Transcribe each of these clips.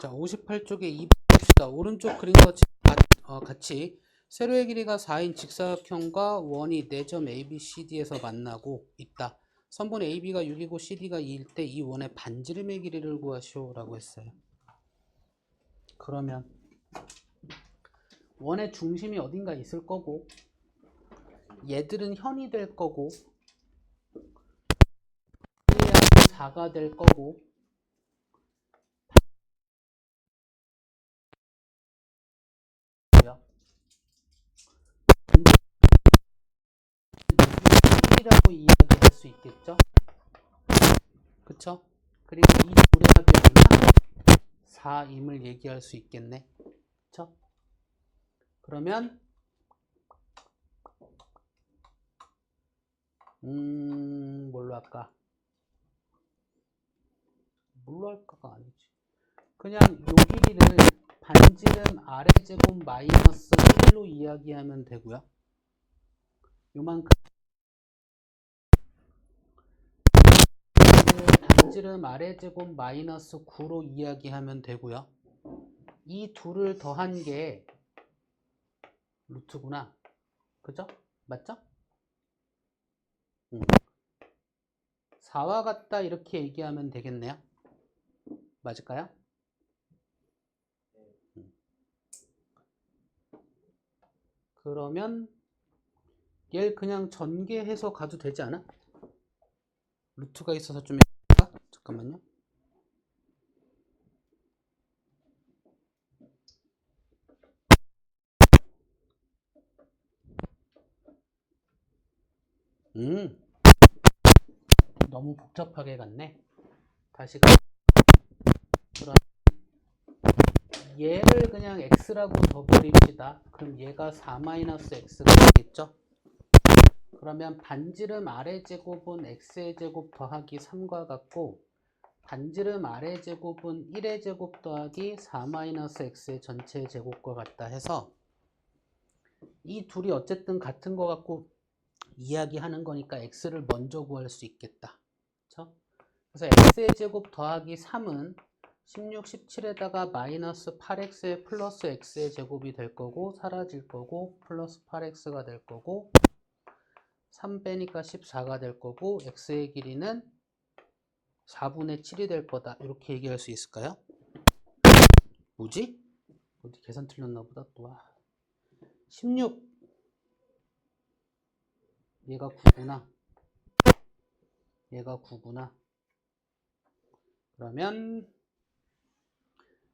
자, 58쪽에 2번 봅시다. 오른쪽 그림과 같이 세로의 길이가 4인 직사각형과 원이 4점 ABCD에서 만나고 있다. 선분 AB가 6이고 CD가 2일 때 이 원의 반지름의 길이를 구하시오 라고 했어요. 그러면 원의 중심이 어딘가 있을 거고 얘들은 현이 될 거고 1하고 4가 될 거고 이라고 이야기할 수 있겠죠? 그쵸? 그리고 이 둘의 합이 얼마? 4임을 얘기할 수 있겠네. 그쵸? 그러면 뭘로 할까? 뭘로 할까가 아니지. 그냥 요 길이를 반지름 아래제곱 마이너스 1로 이야기하면 되고요. 요만큼 반지름 아래제곱 마이너스 9로 이야기하면 되고요. 이 둘을 더한 게 루트구나. 그죠? 맞죠? 4와 같다 이렇게 얘기하면 되겠네요. 맞을까요? 그러면 얘를 그냥 전개해서 가도 되지 않아? 루트가 있어서 좀 잠깐만요. 너무 복잡하게 갔네. 다시 가. 그럼 얘를 그냥 x라고 적어버립시다. 그럼 얘가 4-x가 되겠죠? 그러면 반지름 아래 제곱은 x의 제곱 더하기 3과 같고 반지름 아래 제곱은 1의 제곱 더하기 4-x의 전체 제곱과 같다 해서 이 둘이 어쨌든 같은 거 갖고 이야기하는 거니까 x를 먼저 구할 수 있겠다. 그렇죠? 그래서 x의 제곱 더하기 3은 16, 17에다가 마이너스 8x에 플러스 x의 제곱이 될 거고 사라질 거고 플러스 8x가 될 거고 3 빼니까 14가 될 거고 x의 길이는 4분의 7이 될 거다. 이렇게 얘기할 수 있을까요? 뭐지? 어디 계산 틀렸나 보다 또. 16 얘가 9구나. 얘가 9구나. 그러면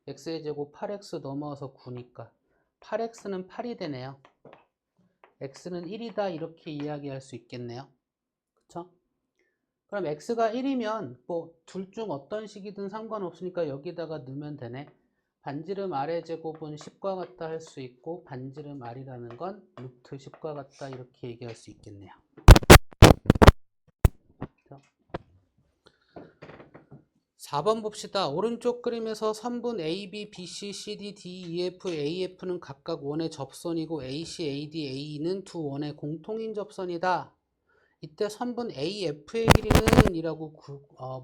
x의 제곱 8x 넘어서 9니까 8x는 8이 되네요. x는 1이다 이렇게 이야기할 수 있겠네요. 그쵸? 그럼 x가 1이면 뭐 둘 중 어떤 식이든 상관없으니까 여기다가 넣으면 되네. 반지름 아래 제곱은 10과 같다 할 수 있고 반지름 r이라는 건 루트 10과 같다 이렇게 얘기할 수 있겠네요. 4번 봅시다. 오른쪽 그림에서 선분 AB, BC, CD, D, EF, AF는 각각 원의 접선이고 AC, AD, AE는 두 원의 공통인 접선이다. 이때 선분 AF의 길이는 이라고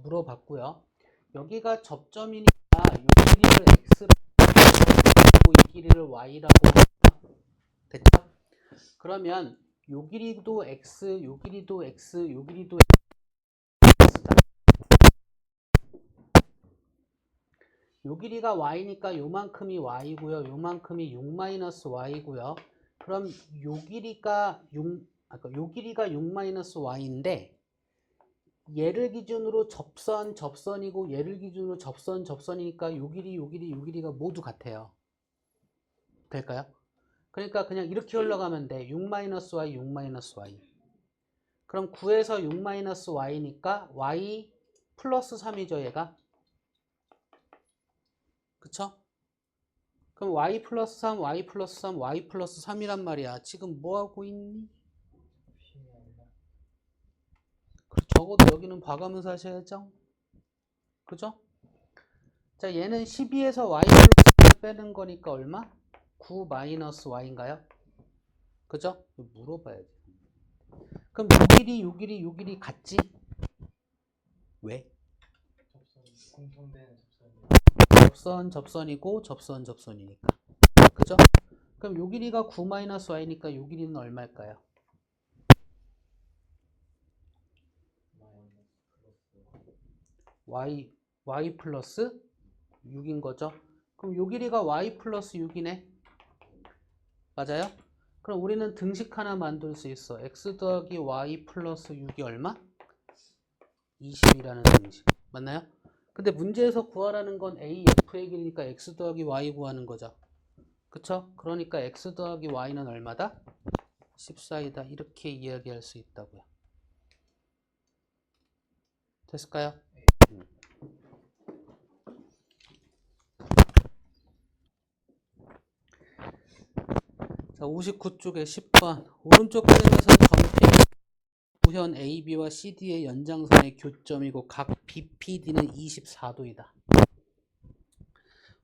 물어봤고요. 여기가 접점이니까 이 길이를 X라고 이 길이를 Y라고 합니다. 됐죠? 그러면 이 길이도 X, 이 길이도 X, 이 길이도 X다. 요 길이가 y니까 요만큼이 y고요. 요만큼이 6-y고요. 그럼 요 길이가 6-y인데 얘를 기준으로 접선이고 얘를 기준으로 접선이니까 요 길이가 모두 같아요. 될까요? 그러니까 그냥 이렇게 흘러가면 돼. 6-y, 6-y. 그럼 9에서 6-y니까 y 플러스 3이죠, 얘가. 그쵸? 그럼 y 플러스 3, y 플러스 3, y 플러스 3이란 말이야. 지금 뭐 하고 있니? 적어도 여기는 봐가면서 하셔야죠. 그죠? 자, 얘는 12에서 y 플러스 3 빼는 거니까 얼마? 9 마이너스 y인가요? 그죠? 물어봐야지. 그럼 요 길이 같지? 왜? 공통되는 접선이. 접선이고 접선이니까. 그죠? 그럼 요 길이가 9-y니까 요 길이는 얼마일까요? y 플러스 6인 거죠. 그럼 요 길이가 y 플러스 6이네. 맞아요? 그럼 우리는 등식 하나 만들 수 있어. x 더하기 y 플러스 6이 얼마? 20이라는 등식. 맞나요? 근데 문제에서 구하라는 건 a, f의 길이니까 x 더하기 y 구하는 거죠. 그쵸? 그러니까 x 더하기 y는 얼마다? 14이다. 이렇게 이야기할 수 있다고요. 됐을까요? 자, 59쪽에 10번. 오른쪽 그림에서 점P 부현 AB와 CD의 연장선의 교점이고 각 BPD는 24도이다.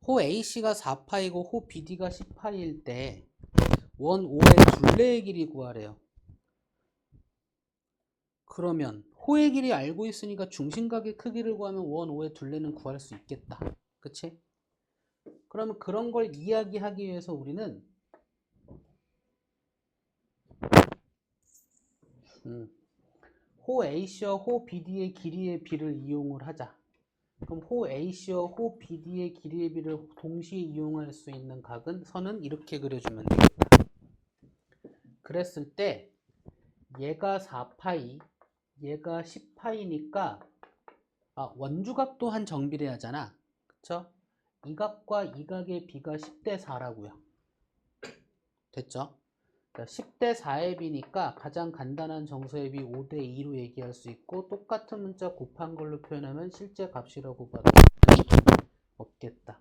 호 AC가 4파이고 호 BD가 10파이일 때 원 O의 둘레의 길이 구하래요. 그러면 호의 길이 알고 있으니까 중심각의 크기를 구하면 원 O의 둘레는 구할 수 있겠다. 그치? 그러면 그런 걸 이야기하기 위해서 우리는 호 AC와 호 BD의 길이의 비를 이용을 하자. 그럼 호 AC와 호 BD의 길이의 비를 동시에 이용할 수 있는 각은 선은 이렇게 그려주면 되겠다. 그랬을 때 얘가 4파이, 얘가 10파이니까 원주각 또한 정비례 하잖아. 그쵸? 이 각과 이 각의 비가 10대 4라고요. 됐죠? 10대 4의 비니까 가장 간단한 정수의 비 5대 2로 얘기할 수 있고 똑같은 문자 곱한 걸로 표현하면 실제 값이라고 봐도 없겠다.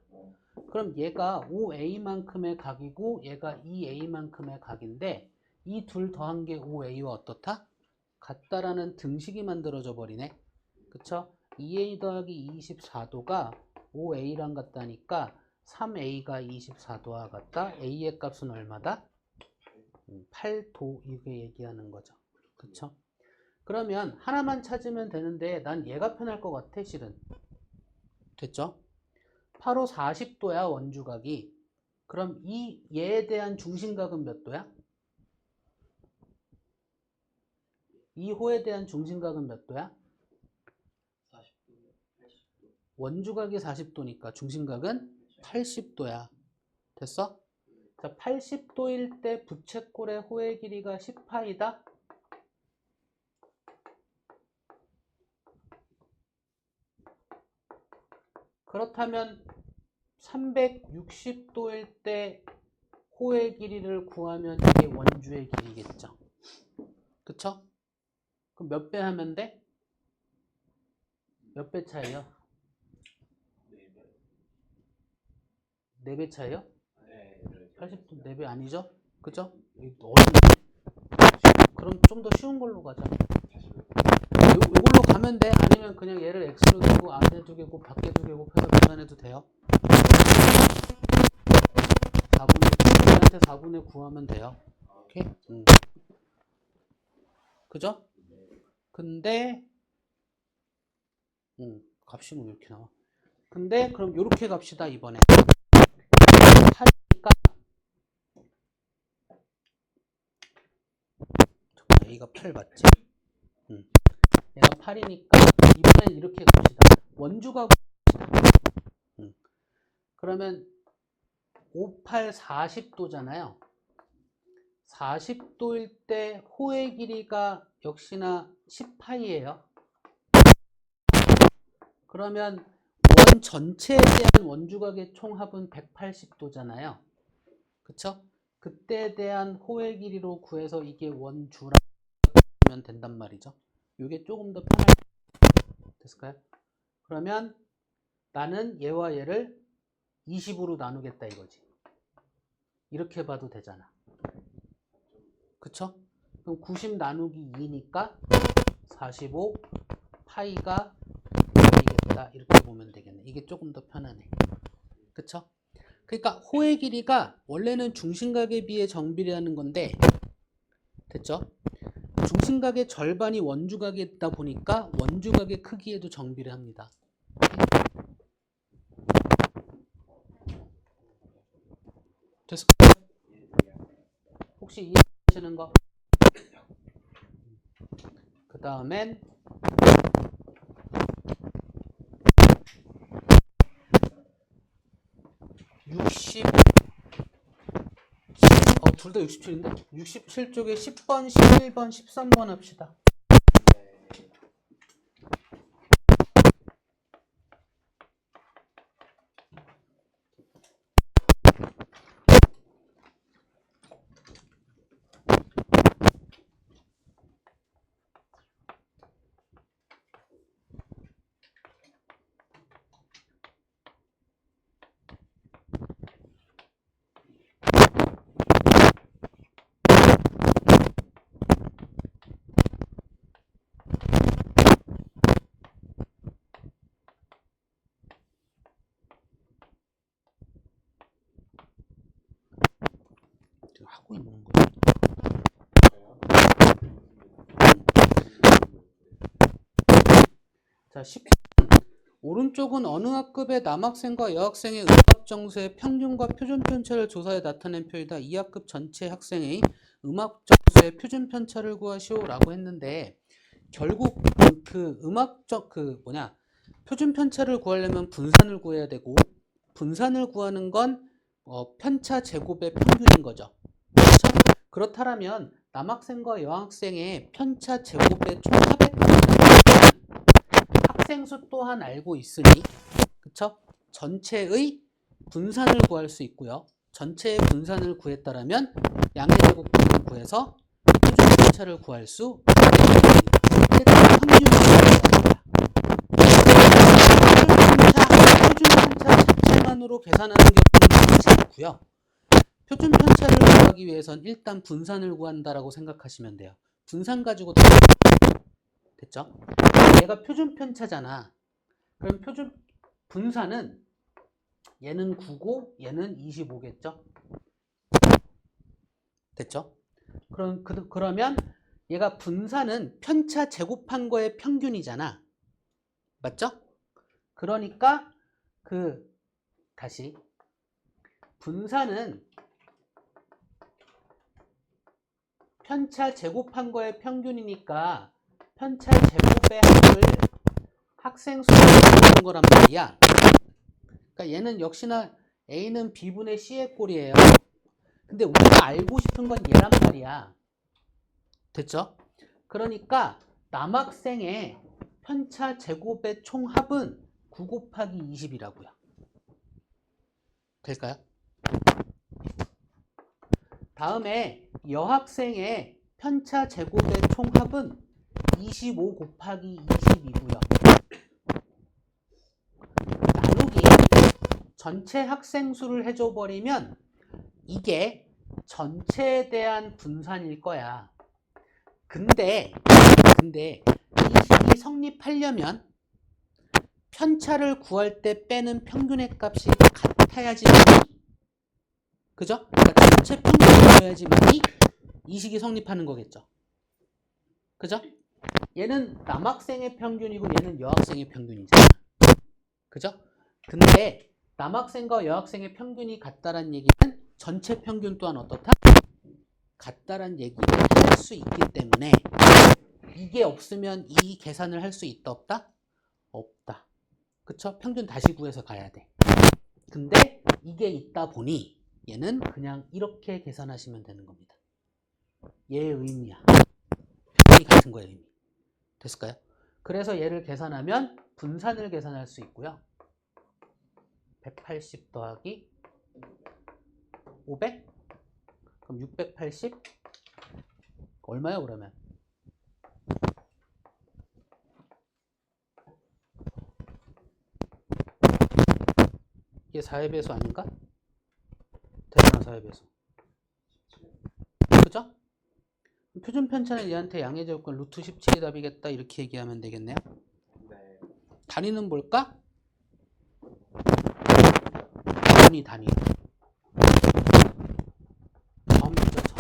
그럼 얘가 5a만큼의 각이고 얘가 2a만큼의 각인데 이 둘 더한 게 5a와 어떻다? 같다라는 등식이 만들어져 버리네. 그쵸? 2a 더하기 24도가 5a랑 같다니까 3a가 24도와 같다. a의 값은 얼마다? 8도 이게 얘기하는 거죠. 그쵸? 그러면 하나만 찾으면 되는데 난 얘가 편할 것 같아 실은. 됐죠? 8호 40도야 원주각이. 그럼 이 얘에 대한 중심각은 몇 도야? 이 호에 대한 중심각은 몇 도야? 40도, 80도. 원주각이 40도니까 중심각은 80도야. 됐어? 자, 80도일 때 부채꼴의 호의 길이가 10파이다. 그렇다면 360도일 때 호의 길이를 구하면 이게 원주의 길이겠죠. 그쵸? 그럼 몇 배 하면 돼? 몇 배 차이요? 4배 차이요? 네. 80도 4배 아니죠? 그죠? 어렵네. 그럼 좀 더 쉬운 걸로 가자. 이걸로 가면 돼. 아니면 그냥 얘를 x로 두고 안에 2개고 밖에 2개고 해서 계산해도 돼요. 4분의 얘한테 4분의 9 하면 돼요. 오케이? 그죠? 근데 값이 뭐 이렇게 나와. 근데 그럼 요렇게 갑시다. 이번에 8이니까 A가 8 맞지? 얘가 8이니까 이번엔 이렇게 갑시다. 원주가 그러면 5, 8, 40도잖아요. 40도일 때 호의 길이가 역시나 10파이예요. 그러면 원 전체에 대한 원주각의 총합은 180도잖아요. 그쵸? 그때에 대한 호의 길이로 구해서 이게 원주라고 하면 된단 말이죠. 이게 조금 더 편할 됐을까요? 그러면 나는 얘와 얘를 20으로 나누겠다 이거지. 이렇게 봐도 되잖아. 그쵸? 그럼 90 나누기 2니까 45 파이가 1이겠다. 이렇게 보면 되겠네. 이게 조금 더 편하네. 그쵸? 그러니까 호의 길이가 원래는 중심각에 비해 정비례하는 건데 됐죠? 중심각의 절반이 원주각에 있다 보니까 원주각의 크기에도 정비례합니다. 됐을까요? 혹시 이해하시는 거? 그 다음엔 60 둘 다 67인데? 67쪽에 10번, 11번, 13번 합시다. 하고 있는 거야. 자, 10편. 오른쪽은 어느 학급의 남학생과 여학생의 음악 점수의 평균과 표준 편차를 조사해 나타낸 표이다. 이 학급 전체 학생의 음악 점수의 표준 편차를 구하시오라고 했는데 결국 표준 편차를 구하려면 분산을 구해야 되고 분산을 구하는 건 편차 제곱의 평균인 거죠. 그렇죠? 그렇다면 남학생과 여학생의 편차 제곱의 총합의 학생수 또한 알고 있으니 그쵸? 전체의 분산을 구할 수 있고요. 전체의 분산을 구했다라면 양의 제곱분을 구해서 표준 편차를 구할 수 있습니다. 표준 편차 자체만으로 계산하는 경우는 많지 않고요. 표준 편차를 구하기 위해선 일단 분산을 구한다라고 생각하시면 돼요. 분산 가지고 됐죠? 얘가 표준 편차잖아. 그럼 분산은 얘는 9고 얘는 25겠죠? 됐죠? 그러면 얘가 분산은 편차 제곱한 거의 평균이잖아. 맞죠? 그러니까 다시 분산은 편차 제곱한 거의 평균이니까 편차 제곱의 합을 학생 수로 나누는 거란 말이야. 그러니까 얘는 역시나 A는 B분의 C의 꼴이에요. 근데 우리가 알고 싶은 건 얘란 말이야. 됐죠? 그러니까 남학생의 편차 제곱의 총합은 9 곱하기 20이라고요. 될까요? 다음에 여학생의 편차 제곱의 총합은 25 곱하기 20이고요. 나누기 전체 학생 수를 해줘버리면 이게 전체에 대한 분산일 거야. 근데 이 식이 성립하려면 편차를 구할 때 빼는 평균의 값이 같아야지만이, 그죠? 그러니까 전체 평균을 구해야지만이 이 식이 성립하는 거겠죠. 그죠? 얘는 남학생의 평균이고 얘는 여학생의 평균이잖아. 그죠? 근데 남학생과 여학생의 평균이 같다란 얘기는 전체 평균 또한 어떻다? 같다란 얘기를 할 수 있기 때문에 이게 없으면 이 계산을 할 수 있다 없다? 없다. 그쵸? 평균 다시 구해서 가야 돼. 근데 이게 있다 보니 얘는 그냥 이렇게 계산하시면 되는 겁니다. 얘의 의미야. 평균이 같은 거예요. 의미. 됐을까요? 그래서 얘를 계산하면 분산을 계산할 수 있고요. 180 더하기 500? 그럼 680? 얼마요 그러면? 이게 4의 배수 아닌가? 되잖아 4의 배수. 그죠? 표준 편차는 얘한테 양의 제곱권 루트 17이 답이겠다 이렇게 얘기하면 되겠네요. 네. 단위는 뭘까? 단위. 점수죠, 점.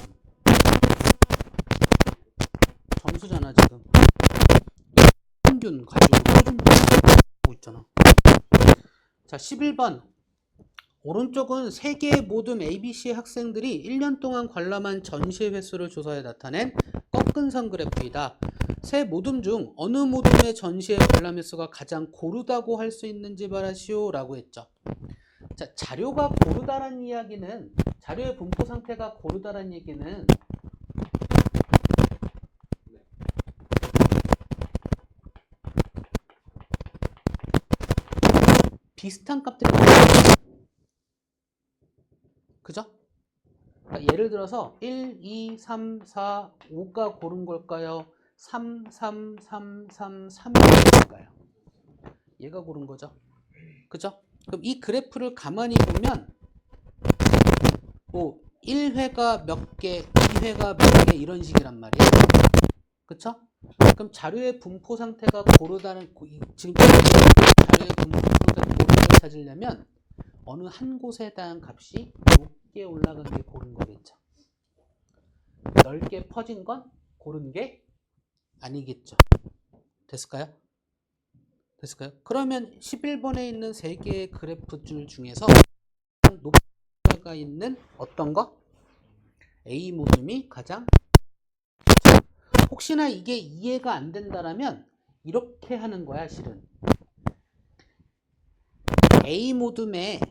점수잖아 지금. 평균 가지고 표준 편차 하고 있잖아. 자, 11번 오른쪽은 세계의 모든 ABC 학생들이 1년 동안 관람한 전시 횟수를 조사해 나타낸 꺾은선 그래프이다. 세 모둠 중 어느 모둠의 전시회 관람 횟수가 가장 고르다고 할 수 있는지 말하시오 라고 했죠. 자, 자료가 고르다란 이야기는, 자료의 분포 상태가 고르다란 얘기는 비슷한 값들이 그죠? 그러니까 예를 들어서 1, 2, 3, 4, 5가 고른 걸까요? 3, 3, 3, 3, 3이 고른 걸까요? 얘가 고른 거죠. 그죠? 그럼 이 그래프를 가만히 보면 뭐 1회가 몇 개, 2회가 몇 개 이런 식이란 말이에요. 그쵸? 그럼 자료의 분포 상태가 고르다는, 지금 자료의 분포 상태가 고르다를 찾으려면 어느 한 곳에 대한 값이 높게 올라간 게 고른 거겠죠. 넓게 퍼진 건 고른 게 아니겠죠. 됐을까요? 됐을까요? 그러면 11번에 있는 3개의 그래프 줄 중에서 높이가 있는 어떤 거? A 모둠이 가장, 혹시나 이게 이해가 안 된다라면 이렇게 하는 거야, 실은. A 모둠의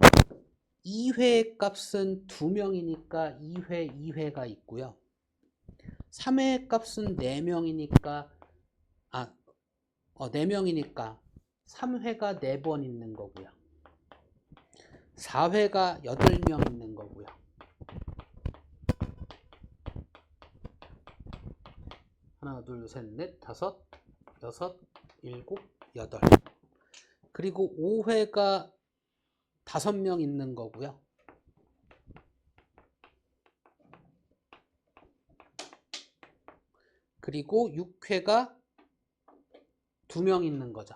2회 값은 2명이니까 2회, 2회가 있고요. 3회 값은 4명이니까 4명이니까 3회가 4번 있는 거고요. 4회가 8명 있는 거고요. 하나, 둘, 셋, 넷, 다섯, 여섯, 일곱, 여덟. 그리고 5회가 5명 있는 거고요. 그리고 6회가 2명 있는 거죠.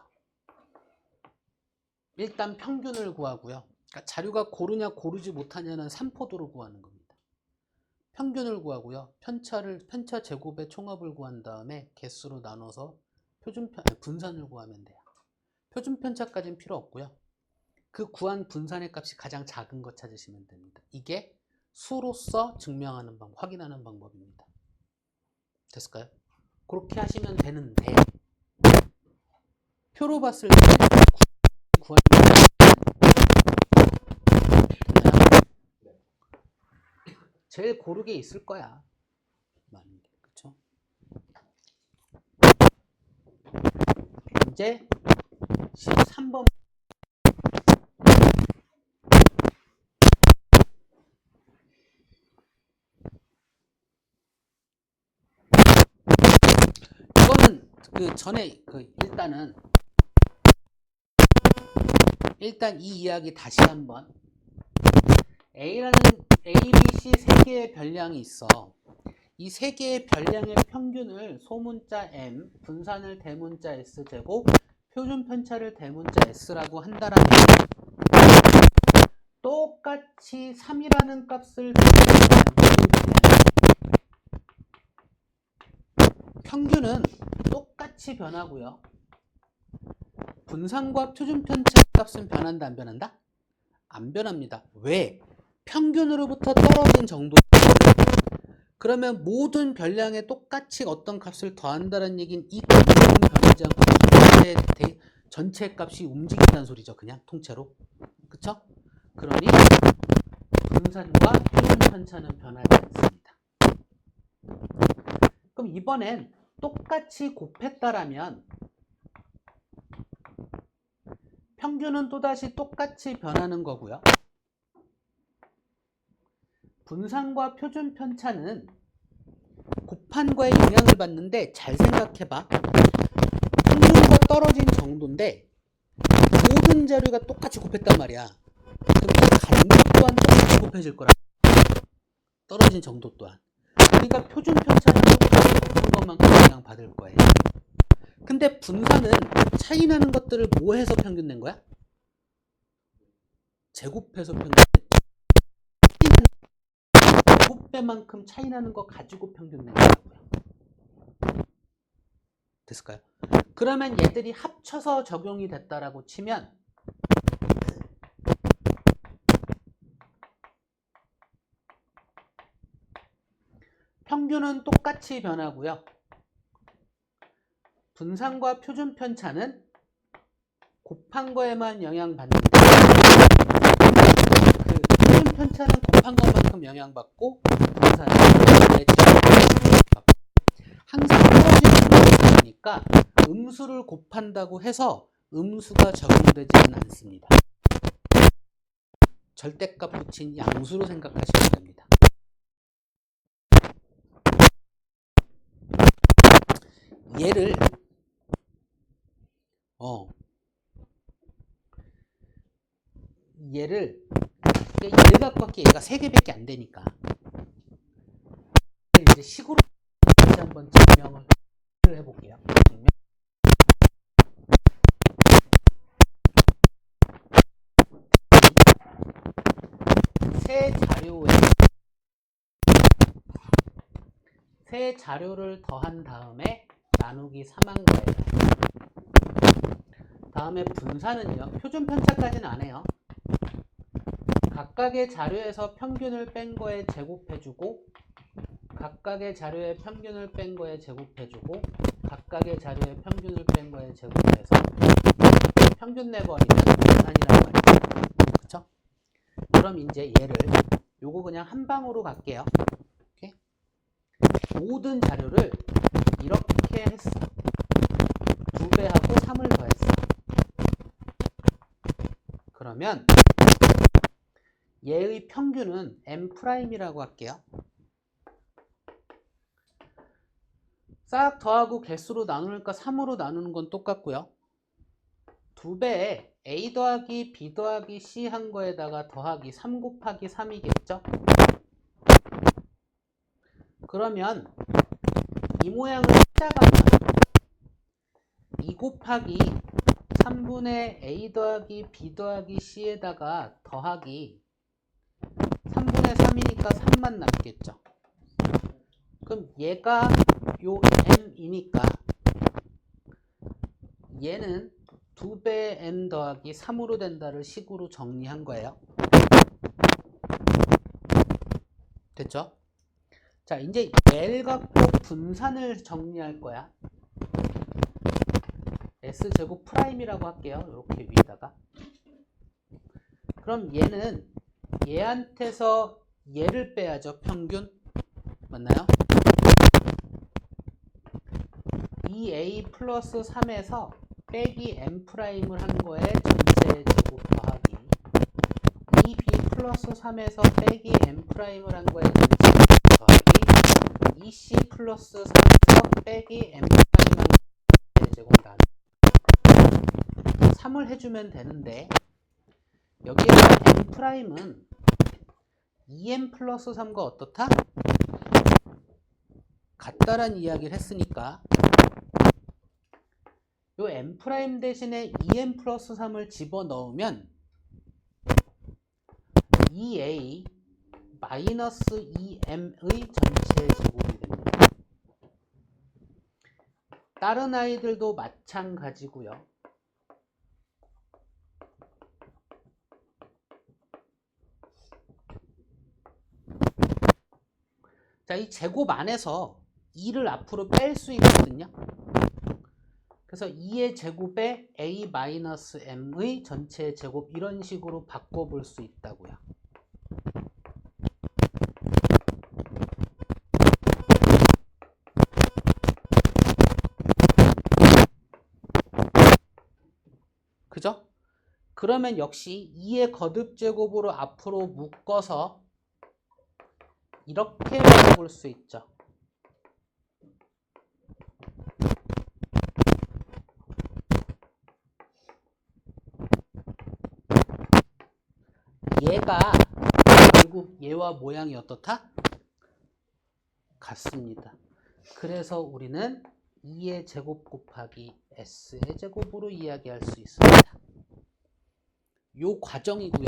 일단 평균을 구하고요. 그러니까 자료가 고르냐 고르지 못하냐는 3포도로 구하는 겁니다. 평균을 구하고요. 편차 제곱의 총합을 구한 다음에 개수로 나눠서 분산을 구하면 돼요. 표준 편차까지는 필요 없고요. 그 구한 분산의 값이 가장 작은 거 찾으시면 됩니다. 이게 수로서 증명하는 방법, 확인하는 방법입니다. 됐을까요? 그렇게 하시면 되는데 표로 봤을 때 구하는 제일 고르게 있을 거야. 많은 게, 그쵸? 이제 13번. 이거는 그 전에 일단 이 이야기 다시 한번. A라는 ABC 3개의 별량이 있어. 이 3개의 별량의 평균을 소문자 M, 분산을 대문자 S제곱, 표준 편차를 대문자 S라고 한다라면 똑같이 3이라는 값을 평균은 똑같이 변하고요. 분산과 표준 편차 값은 변한다, 안 변한다? 안 변합니다. 왜? 평균으로부터 떨어진 정도. 그러면 모든 별량에 똑같이 어떤 값을 더한다는 얘기는 이 값은 변하지 않고 전체 값이 움직인다는 소리죠. 그냥 통째로. 그쵸? 그러니 분산과 표준 편차는 변하지 않습니다. 그럼 이번엔 똑같이 곱했다라면 평균은 또다시 똑같이 변하는 거고요. 분산과 표준 편차는 곱한과의 영향을 받는데 잘 생각해봐. 평균과 떨어진 정도인데 모든 자료가 똑같이 곱했단 말이야. 그럼 그 간격 또한 똑같이 곱해질 거라. 떨어진 정도 또한. 그러니까 표준 편차는 똑같이 곱한 것만큼 영향 받을 거예요. 근데 분산은 차이 나는 것들을 뭐 해서 평균 낸 거야? 제곱해서 평균. 제곱배만큼 차이 나는 거 가지고 평균 낸 거라고요. 됐을까요? 그러면 얘들이 합쳐서 적용이 됐다라고 치면 평균은 똑같이 변하고요. 분산과 표준 편차는 곱한 거에만 영향받는데 그 표준 편차는 곱한 것만큼 영향받고 분산은 항상 떨어지는 거니까 음수를 곱한다고 해서 음수가 적용되지는 않습니다. 절대값 붙인 양수로 생각하시면 됩니다. 얘를 얘를 갖고 할게. 얘가 3개밖에 안 되니까 이제 식으로 다시 한번 증명을 해볼게요. 세 자료를 더한 다음에 나누기 3한 거예요. 다음에 분산은요. 표준 편차까지는 안 해요. 각각의 자료에서 평균을 뺀 거에 제곱해주고 각각의 자료에 평균을 뺀 거에 제곱해주고 각각의 자료에 평균을 뺀 거에 제곱해서 평균 내버리면 분산이란 말이에요. 그쵸? 그럼 이제 얘를 요거 그냥 한 방으로 갈게요. 오케이? 모든 자료를 이렇게 했어. 2배하고 3을 더했어. 그러면 얘의 평균은 m'이라고 할게요. 싹 더하고 개수로 나누니까 3으로 나누는 건 똑같고요. 2배에 a 더하기 b 더하기 c 한 거에다가 더하기 3 곱하기 3이겠죠? 그러면 이 모양을 찾아가면 2 곱하기 3분의 a 더하기 b 더하기 c에다가 더하기 3분의 3이니까 3만 남겠죠. 그럼 얘가 요 m이니까 얘는 2배 m 더하기 3으로 된다를 식으로 정리한 거예요. 됐죠? 자, 이제 얘를 갖고 분산을 정리할 거야. s제곱 프라임이라고 할게요. 이렇게 위에다가. 그럼 얘는 얘한테서 얘를 빼야죠. 평균. 맞나요? 2a 플러스 3에서 빼기 m'을 한 거에 전체 제곱 더하기 2b 플러스 3에서 빼기 m'을 한 거에 전체 제곱 더하기 2c 플러스 3에서 빼기 m'한 거에 제곱 나누기 3을 해주면 되는데 여기에서 m'은 2m 플러스 3과 어떻다? 같다란 이야기를 했으니까 요 m' 대신에 2m 플러스 3을 집어넣으면 2a 마이너스 2m의 전체 제곱이 됩니다. 다른 아이들도 마찬가지고요. 자, 이 제곱 안에서 2를 앞으로 뺄 수 있거든요. 그래서 2의 제곱에 a-m의 전체 제곱 이런 식으로 바꿔볼 수 있다고요. 그죠? 그러면 역시 2의 거듭 제곱으로 앞으로 묶어서 이렇게 바꿔볼 수 있죠. 얘가 결국 얘와 모양이 어떻다? 같습니다. 그래서 우리는 2의 제곱 곱하기 s의 제곱으로 이야기할 수 있습니다. 요 과정이고요.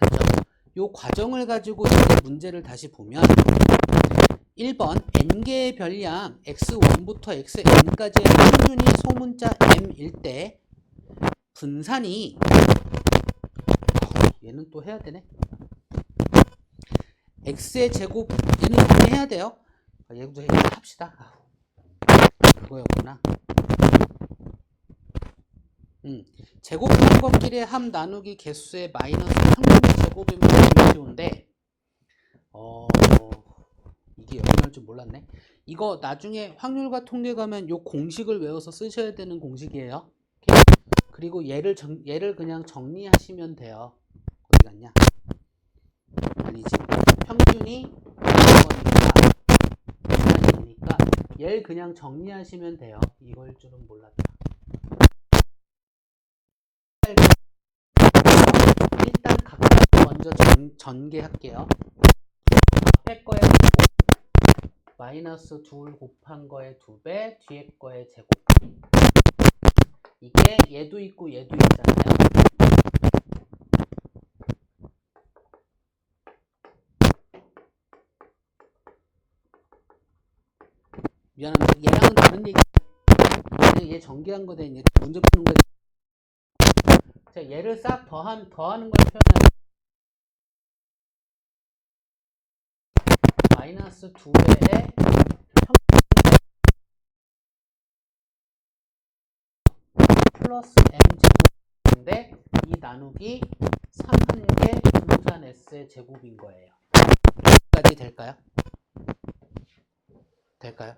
그렇죠? 요 과정을 가지고 이제 문제를 다시 보면 1번 n개의 별량 x1부터 xn까지의 평균이 소문자 m일 때 분산이 얘는 또 해야 되네. x의 제곱 얘는 해야 돼요. 얘도 합시다. 그거였구나. 제곱한 것끼리의 합 나누기 개수의 마이너스 평균의 제곱이면 되게 쉬운데 이게 여기 나올 줄 몰랐네. 이거 나중에 확률과 통계 가면 요 공식을 외워서 쓰셔야 되는 공식이에요. 그리고 얘를 그냥 정리하시면 돼요. 어디 갔냐? 아니지. 평균이 1번이니까 얘를 그냥 정리하시면 돼요. 이걸 줄은 몰랐다. 일단 각각 먼저 전개할게요. 앞에 거에 제곱 마이너스 2 곱한 거에 2배, 뒤에 거에 제곱. 이게 얘도 있고 얘도 있잖아요. 미안합니다. 얘랑은 다른 얘기. 그냥 얘 전개한 거대 이제 문제 푸는 거. 자, 얘를 싹 더하는 걸 표현하면 마이너스 2배의 플러스 m제곱인데 이 나누기 3한 개 분산 s의 제곱인 거예요. 여기까지 될까요? 될까요?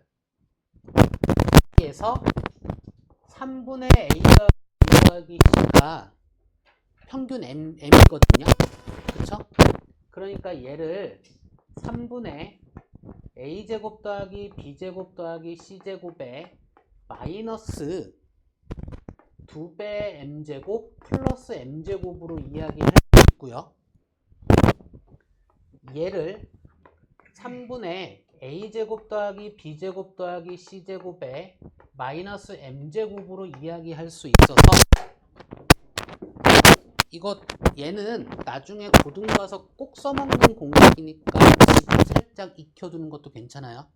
여기에서 3분의 a 더하기 c가 평균 m이거든요. 그쵸? 그러니까 얘를 3분의 a제곱 더하기 b제곱 더하기 c제곱에 마이너스 2배 m제곱 플러스 m제곱으로 이야기할 수 있고요. 얘를 3분의 a제곱 더하기 b제곱 더하기 c제곱에 마이너스 m제곱으로 이야기할 수 있어서 얘는 나중에 고등 가서 꼭 써먹는 공식이니까 살짝 익혀두는 것도 괜찮아요.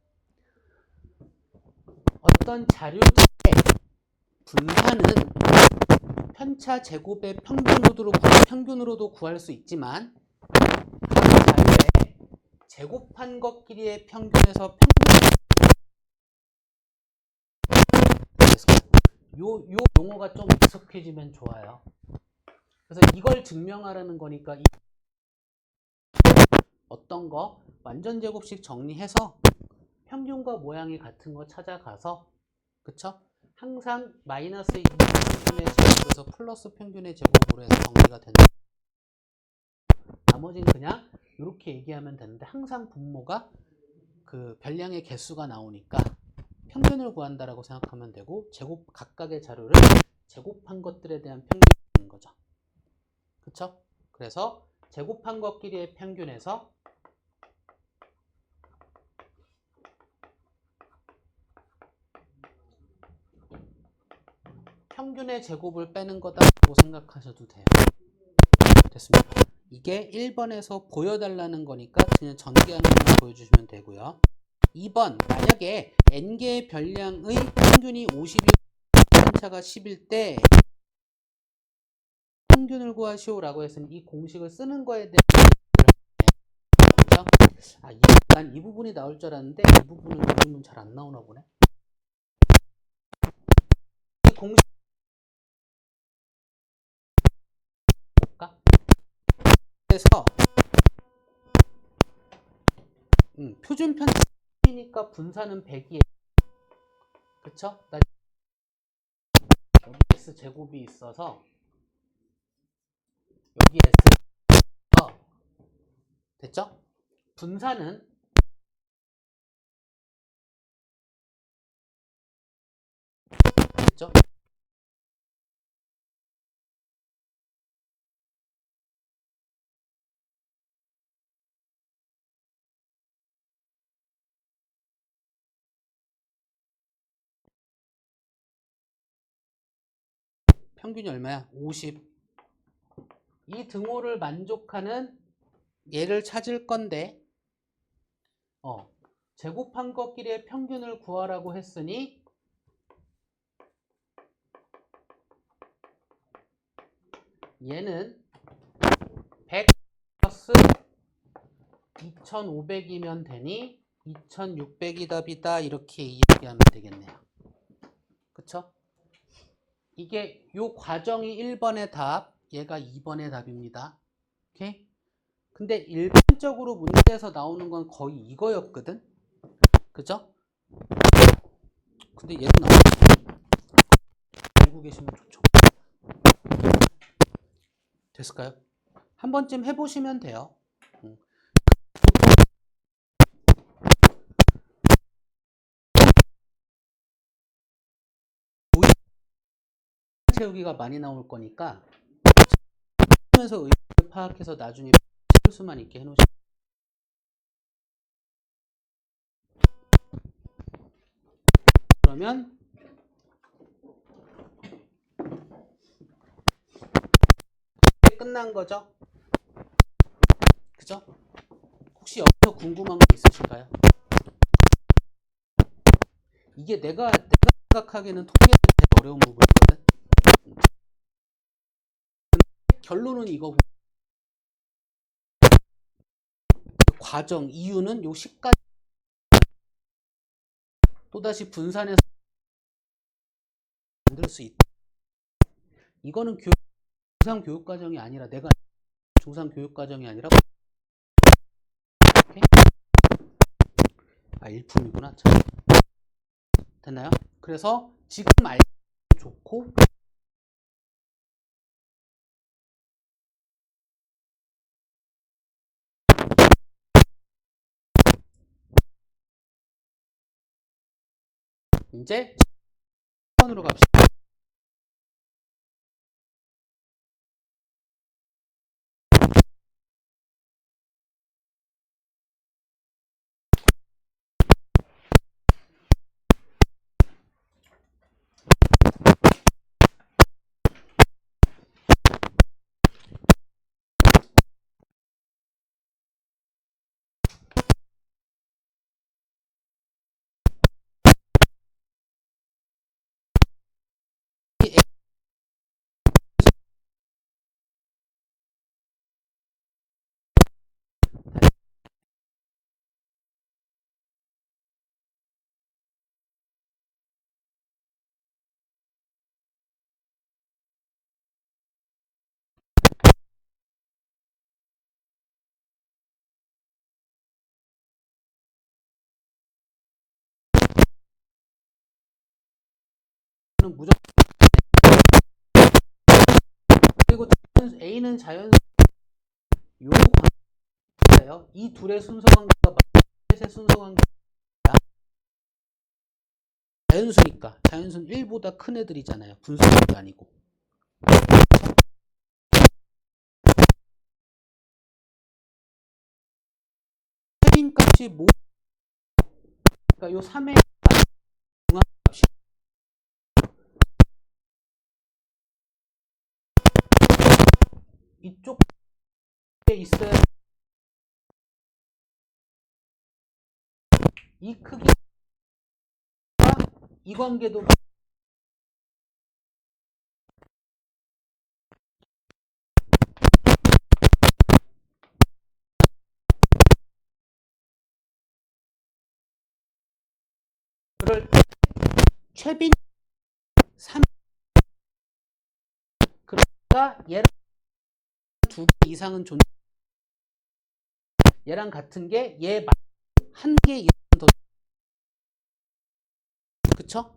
어떤 자료집에 분산은 편차 제곱의 평균으로도 구할 수 있지만 자료에 제곱한 것끼리의 평균에서 요 용어가 좀 익숙해지면 좋아요. 그래서 이걸 증명하라는 거니까 어떤 거 완전 제곱식 정리해서 평균과 모양이 같은 거 찾아가서 그쵸? 항상 마이너스 2 평균의 제곱에서 플러스 평균의 제곱으로 해서 정리가 된다. 나머지는 그냥 이렇게 얘기하면 되는데 항상 분모가 그 별량의 개수가 나오니까 평균을 구한다라고 생각하면 되고 각각의 자료를 제곱한 것들에 대한 평균인 거죠. 그쵸? 그래서 제곱한 것끼리의 평균에서 평균의 제곱을 빼는 거다라고 생각하셔도 돼요. 됐습니다. 이게 1번에서 보여달라는 거니까 그냥 전개하는 것만 보여주시면 되고요. 2번 만약에 n개의 별량의 평균이 50일 편차가 10일 때 평균을 구하시오라고 했으니 이 공식을 쓰는 거에 대한 그렇죠? 난 이 부분이 나올 줄 알았는데 이 부분은 요즘은 잘 안 나오나 보네. 이 공식 볼까? 그래서 표준 편차니까 분산은 100이에요. 그쵸? 여기 S 제곱이 있어서 여기 S 됐죠? 분산은 됐죠? 평균이 얼마야? 50. 이 등호를 만족하는 얘를 찾을 건데 제곱한 것끼리의 평균을 구하라고 했으니 얘는 100 플러스 2500이면 되니 2600이 답이다. 이렇게 이야기하면 되겠네요. 그쵸? 이게 요 과정이 1번의 답, 얘가 2번의 답입니다. 오케이? 근데 일반적으로 문제에서 나오는 건 거의 이거였거든? 그죠? 근데 얘도 나오네. 알고 계시면 좋죠. 됐을까요? 한 번쯤 해보시면 돼요. 채우기가 많이 나올 거니까 하면서 의미를 파악해서 나중에 채울 수만 있게 해놓으시면. 그러면 끝난 거죠? 그죠? 혹시 여기서 궁금한 거 있으실까요? 이게 내가 생각하기에는 통계는 제일 어려운 부분이거든. 결론은 이거고, 과정 이유는 요 시까지 또다시 분산해서 만들 수 있다. 이거는 중상교육과정이 아니라 내가 중상교육과정이 아니라 일품이구나. 참. 됐나요? 그래서 지금 알면 좋고 이제 10번으로 갑시다. 무조건 그리고 A는 자연수 요 관계예요. 이 둘의 순서 관계가 셋의 순서 관계야. 자연수니까 자연수는 1보다 큰 애들이잖아요. 분수가 아니고. 최빈 값이 뭐? 그러니까 요 3의 중앙값이 이쪽에 있어야 이 크기가 이 관계도 그럴 때 최빈 3 그러니까 얘랑 두 개 이상은 존재. 얘랑 같은 게 얘 한 개 이상 더. 그쵸?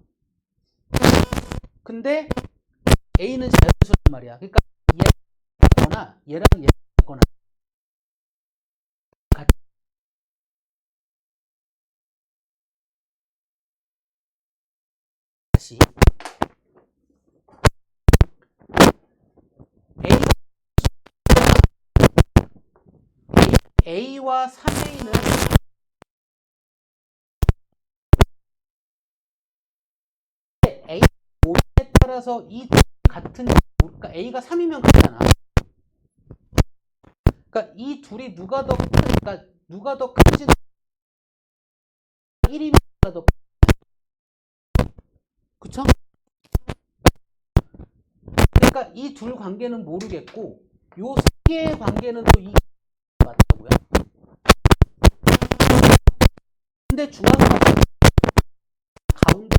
근데 A는 자연수란 말이야. 그러니까 얘랑 같거나 얘랑 얘랑 같거나 다시 A와 3A는 A 5에 따라서 이 같은 그러니까 A가 3이면 같잖아. 그러니까 이 둘이 누가 더 그러니까 누가 더 큰지 1이면 누가 더 그쵸? 그러니까 이 둘 관계는 모르겠고 요 세 개의 관계는 또 이 맞다고요? 근데 중앙값 가운데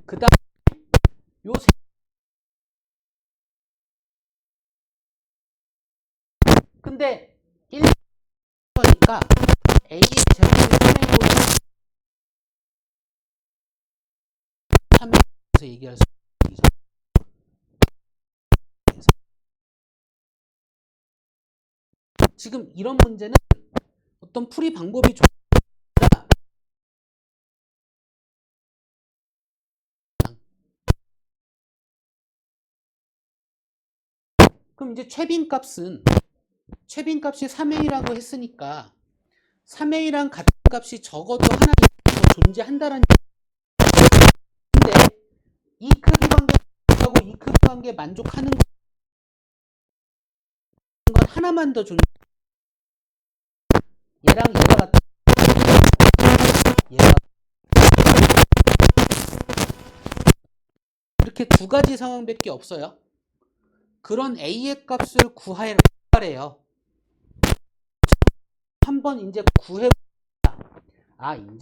그 다음 요 근데 1번이니까 A의 제곱이 3A보다 3에서 얘기할 수 있죠. 지금 이런 문제는 어떤 풀이 방법이 좋다. 그럼 이제 최빈값이 3A라고 했으니까 3A랑 같은 값이 적어도 하나 더 존재한다라는 근데 이 크기 관계하고 이 크기 관계에 만족하는 건 하나만 더 존재. 얘랑 얘가 같은 얘가 이렇게 두 가지 상황밖에 없어요. 그런 A의 값을 구하래요. 한번 이제 구해 이제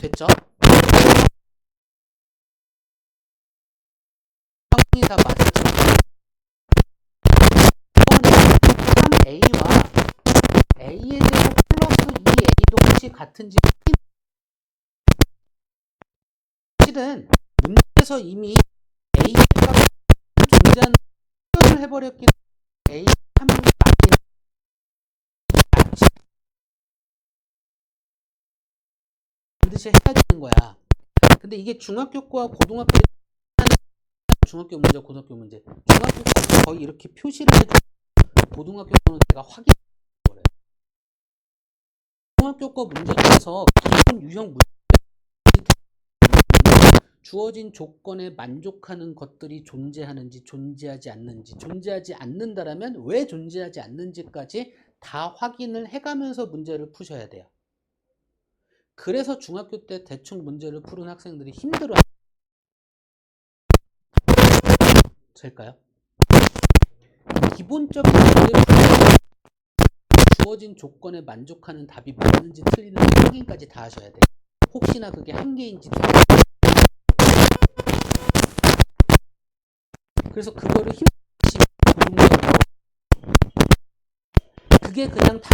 됐죠? 상황이 다 맞았죠. 3A와 A의 제곱 플러스 2A도 혹시 같은지 사실은 문제에서 이미 A의 값이 존재하는 표현을 해버렸기 때문에 A 하면 맞긴 반드시 해야 되는 거야. 근데 이게 중학교 거와 고등학교 중학교 문제, 고등학교 문제. 중학교 거는 거의 이렇게 표시를 해주고 고등학교 거는 제가 확인해 버려요. 중학교 거 문제 중에서 기본 유형 문제 주어진 조건에 만족하는 것들이 존재하는지 존재하지 않는지 존재하지 않는다라면 왜 존재하지 않는지까지 다 확인을 해가면서 문제를 푸셔야 돼요. 그래서 중학교 때 대충 문제를 푸는 학생들이 힘들어요. 될까요? 기본적인 문제를 주어진 조건에 만족하는 답이 맞는지 틀리는지 확인까지 다 하셔야 돼요. 혹시나 그게 한 개인지 두 개. 그래서 그거를 힘들지 그게 그냥 다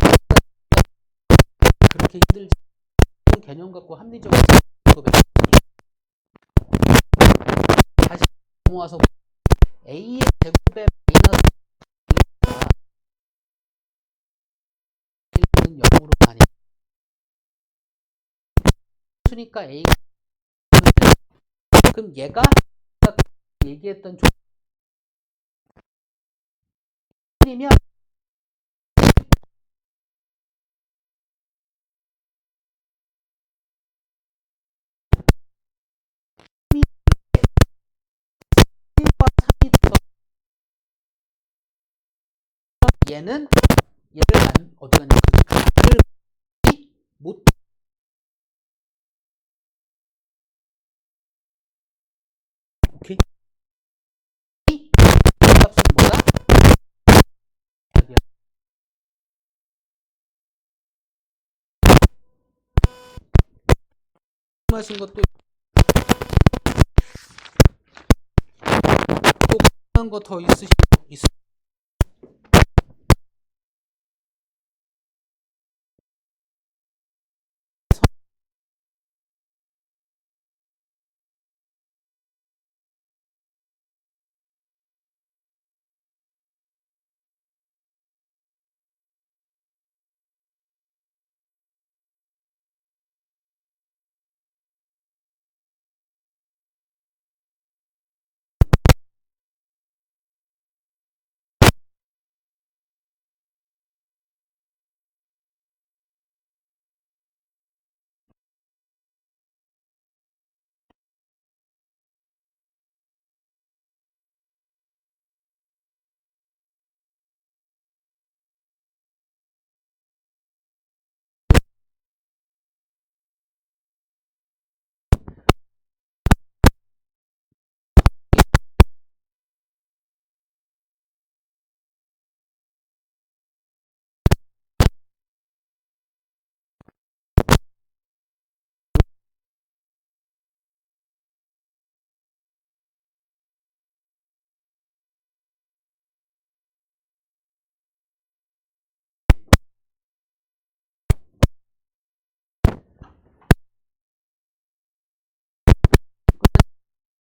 그렇게 힘들지 개념 갖고 합리적으로 다시 모아서 A의 제곱에 마이너스 1은 0으로 가니 수니까 A가 그럼 얘가 얘기했던 조건이면 얘는 얘를 어디 가냐 그를 못 오케이 값은 뭐다? 말씀하신 것도 또 궁금한 거 더 있으시고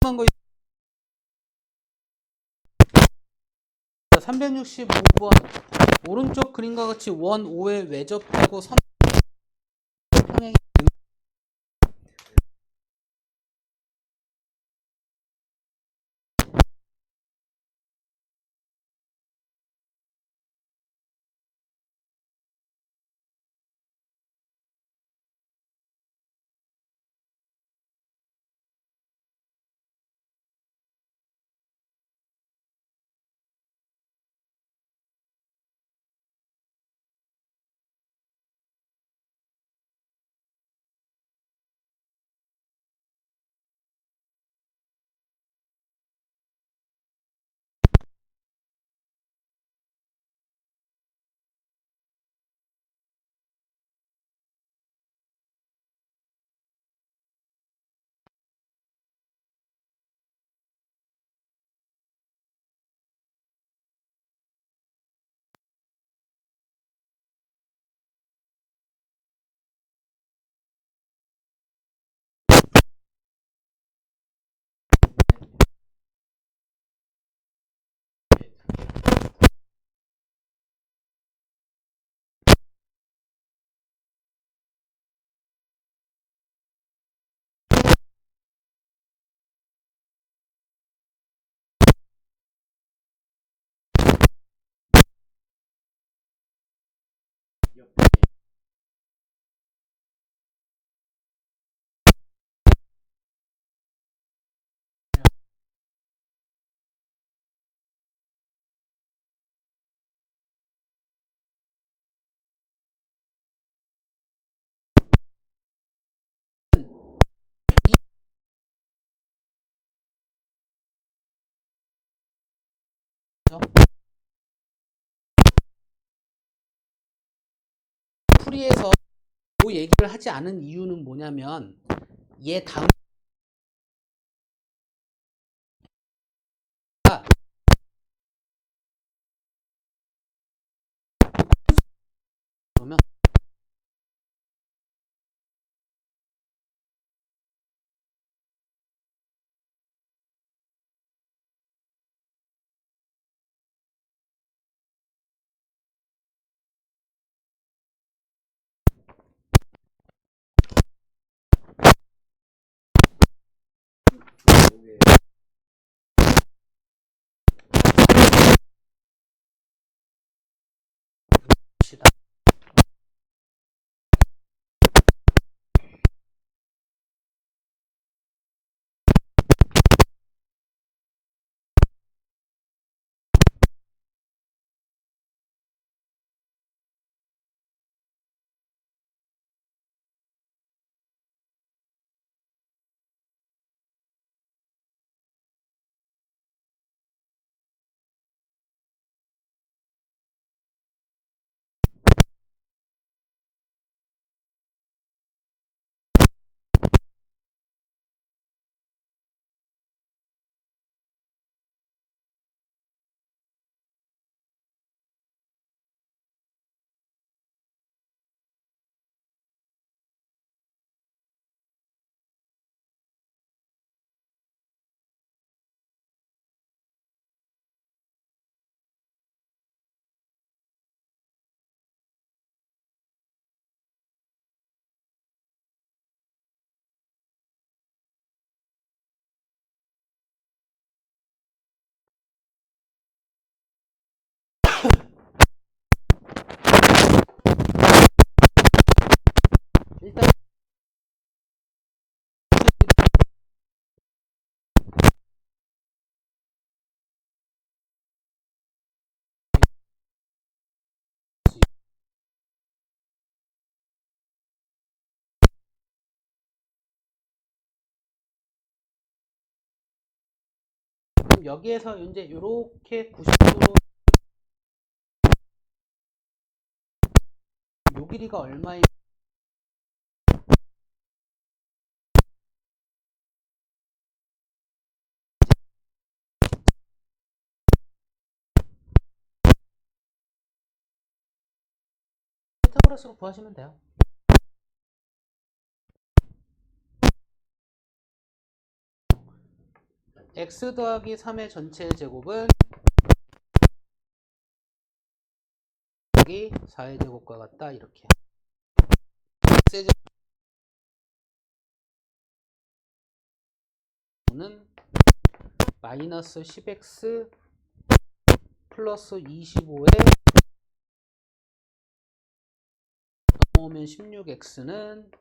거 365번 오른쪽 그림과 같이 원 5에 외접하고 선 평행이 풀이에서 그 얘기를 하지 않은 이유는 뭐냐면 얘 다음 그러면 봅시다. 일단 여기에서 이제 이렇게 90도로 요 길이가 얼마인 피타고라스로 구하시면 돼요. x 더하기 3의 전체 제곱은 더하기 4의 제곱과 같다. 이렇게. x의 제곱은 마이너스 10x 플러스 25에 넘어오면 16x는